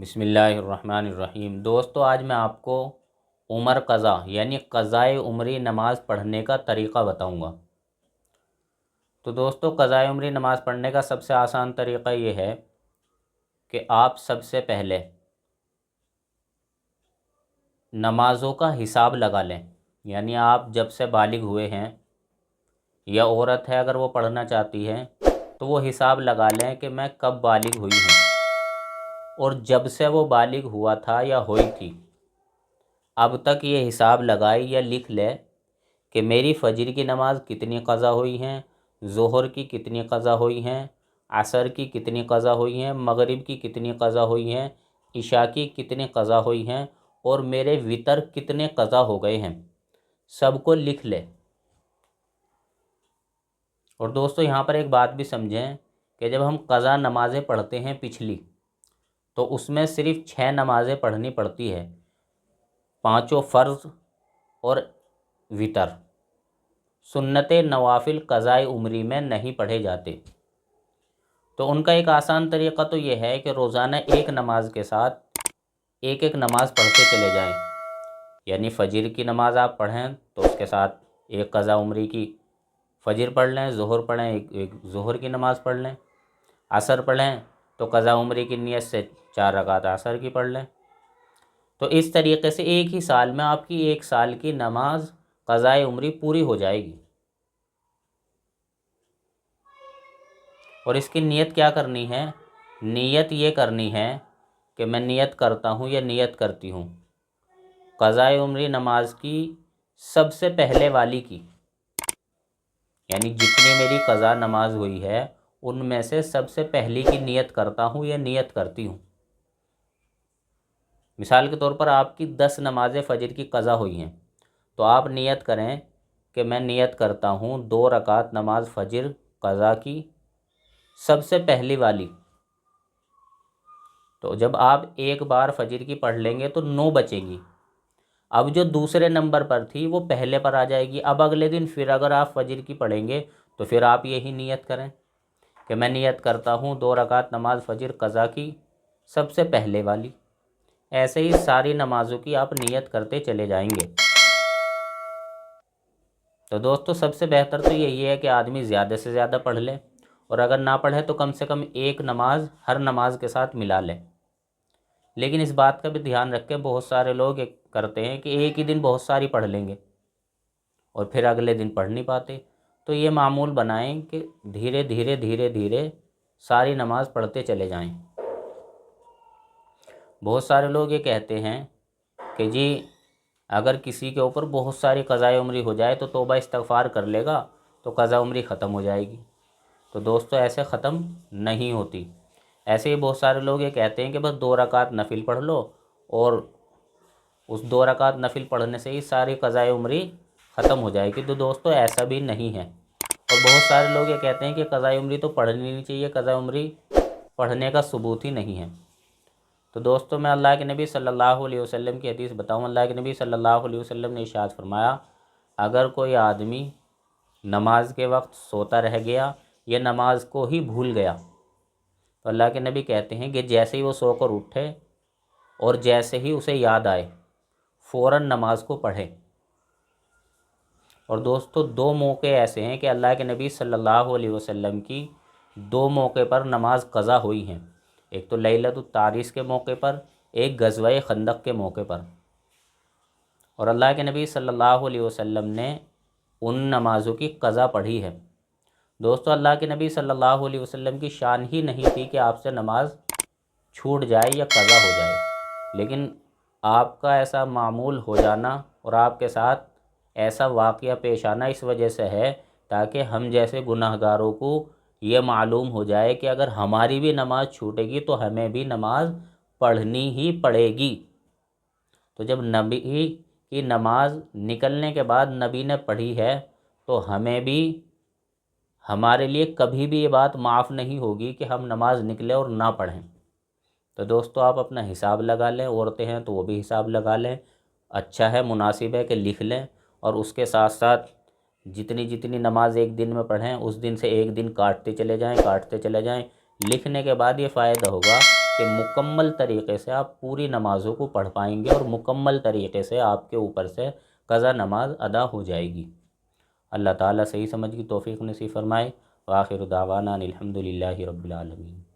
بسم اللہ الرحمن الرحیم۔ دوستو آج میں آپ کو عمر قضا یعنی قضائے عمری نماز پڑھنے کا طریقہ بتاؤں گا۔ تو دوستو قضائے عمری نماز پڑھنے کا سب سے آسان طریقہ یہ ہے کہ آپ سب سے پہلے نمازوں کا حساب لگا لیں، یعنی آپ جب سے بالغ ہوئے ہیں یا عورت ہے اگر وہ پڑھنا چاہتی ہے تو وہ حساب لگا لیں کہ میں کب بالغ ہوئی ہوں، اور جب سے وہ بالغ ہوا تھا یا ہوئی تھی اب تک یہ حساب لگائے یا لکھ لے کہ میری فجر کی نماز کتنی قضا ہوئی ہیں، ظہر کی کتنی قضا ہوئی ہیں، عصر کی کتنی قضا ہوئی ہیں، مغرب کی کتنی قضا ہوئی ہیں، عشاء کی کتنی قضا ہوئی ہیں، اور میرے وتر کتنے قضا ہو گئے ہیں، سب کو لکھ لے۔ اور دوستو یہاں پر ایک بات بھی سمجھیں کہ جب ہم قضا نمازیں پڑھتے ہیں پچھلی، تو اس میں صرف 6 نمازیں پڑھنی پڑتی ہے، 5 فرض اور وتر۔ سنت نوافل قضائے عمری میں نہیں پڑھے جاتے۔ تو ان کا ایک آسان طریقہ تو یہ ہے کہ روزانہ ایک نماز کے ساتھ ایک نماز پڑھتے چلے جائیں، یعنی فجر کی نماز آپ پڑھیں تو اس کے ساتھ ایک قضا عمری کی فجر پڑھ لیں، ظہر پڑھیں ایک ظہر کی نماز پڑھ لیں، عصر پڑھیں تو قضا عمری کی نیت سے 4 رکعت عصر کی پڑھ لیں۔ تو اس طریقے سے ایک ہی سال میں آپ کی 1 سال کی نماز قضائے عمری پوری ہو جائے گی۔ اور اس کی نیت کیا کرنی ہے؟ نیت یہ کرنی ہے کہ میں نیت کرتا ہوں یا نیت کرتی ہوں قضائے عمری نماز کی سب سے پہلے والی کی، یعنی جتنی میری قضا نماز ہوئی ہے ان میں سے سب سے پہلی کی نیت کرتا ہوں یا نیت کرتی ہوں۔ مثال کے طور پر آپ کی 10 نمازیں فجر کی قضا ہوئی ہیں، تو آپ نیت کریں کہ میں نیت کرتا ہوں 2 رکعت نماز فجر قضا کی سب سے پہلی والی۔ تو جب آپ ایک بار فجر کی پڑھ لیں گے تو 9 بچے گی، اب جو دوسرے نمبر پر تھی وہ پہلے پر آ جائے گی۔ اب اگلے دن پھر اگر آپ فجر کی پڑھیں گے تو پھر آپ یہی نیت کریں کہ میں نیت کرتا ہوں 2 رکعت نماز فجر قضا کی سب سے پہلے والی۔ ایسے ہی ساری نمازوں کی آپ نیت کرتے چلے جائیں گے۔ تو دوستو سب سے بہتر تو یہی ہے کہ آدمی زیادہ سے زیادہ پڑھ لے، اور اگر نہ پڑھے تو کم سے کم ایک نماز ہر نماز کے ساتھ ملا لے۔ لیکن اس بات کا بھی دھیان رکھیں، بہت سارے لوگ کرتے ہیں کہ ایک ہی دن بہت ساری پڑھ لیں گے اور پھر اگلے دن پڑھ نہیں پاتے۔ تو یہ معمول بنائیں کہ دھیرے دھیرے دھیرے دھیرے ساری نماز پڑھتے چلے جائیں۔ بہت سارے لوگ یہ کہتے ہیں کہ جی اگر کسی کے اوپر بہت ساری قضائے عمری ہو جائے تو توبہ استغفار کر لے گا تو قضا عمری ختم ہو جائے گی۔ تو دوستو ایسے ختم نہیں ہوتی۔ ایسے ہی بہت سارے لوگ یہ کہتے ہیں کہ بس 2 رکعت نفل پڑھ لو اور اس 2 رکعت نفل پڑھنے سے ہی ساری قضائے عمری ختم ہو جائے گی۔ تو دوستو ایسا بھی نہیں ہے۔ اور بہت سارے لوگ یہ کہتے ہیں کہ قضائے عمری تو پڑھنی نہیں چاہیے، قضائے عمری پڑھنے کا ثبوت ہی نہیں ہے۔ تو دوستو میں اللہ کے نبی صلی اللہ علیہ وسلم کی حدیث بتاؤں۔ اللہ کے نبی صلی اللہ علیہ وسلم نے ارشاد فرمایا، اگر کوئی آدمی نماز کے وقت سوتا رہ گیا یا نماز کو ہی بھول گیا تو اللہ کے نبی کہتے ہیں کہ جیسے ہی وہ سو کر اٹھے اور جیسے ہی اسے یاد آئے فوراً نماز کو پڑھے۔ اور دوستو 2 موقع ایسے ہیں کہ اللہ کے نبی صلی اللہ علیہ وسلم کی 2 موقع پر نماز قضا ہوئی ہیں، ایک تو لیلۃ التعریس کے موقع پر، ایک غزوہ خندق کے موقع پر۔ اور اللہ کے نبی صلی اللہ علیہ وسلم نے ان نمازوں کی قضا پڑھی ہے۔ دوستو اللہ کے نبی صلی اللہ علیہ وسلم کی شان ہی نہیں تھی کہ آپ سے نماز چھوٹ جائے یا قضا ہو جائے، لیکن آپ کا ایسا معمول ہو جانا اور آپ کے ساتھ ایسا واقعہ پیش آنا اس وجہ سے ہے تاکہ ہم جیسے گناہ گاروں کو یہ معلوم ہو جائے کہ اگر ہماری بھی نماز چھوٹے گی تو ہمیں بھی نماز پڑھنی ہی پڑے گی۔ تو جب نبی کی نماز نکلنے کے بعد نبی نے پڑھی ہے تو ہمیں بھی ہمارے لیے کبھی بھی یہ بات معاف نہیں ہوگی کہ ہم نماز نکلے اور نہ پڑھیں۔ تو دوستو آپ اپنا حساب لگا لیں، عورتیں ہیں تو وہ بھی حساب لگا لیں، اچھا ہے مناسب ہے کہ لکھ لیں، اور اس کے ساتھ ساتھ جتنی جتنی نماز ایک دن میں پڑھیں اس دن سے ایک دن کاٹتے چلے جائیں۔ لکھنے کے بعد یہ فائدہ ہوگا کہ مکمل طریقے سے آپ پوری نمازوں کو پڑھ پائیں گے اور مکمل طریقے سے آپ کے اوپر سے قضا نماز ادا ہو جائے گی۔ اللہ تعالیٰ صحیح سمجھ کی توفیق نصیب فرمائے۔ وآخر دعوانا ان الحمد للہ رب العالمین۔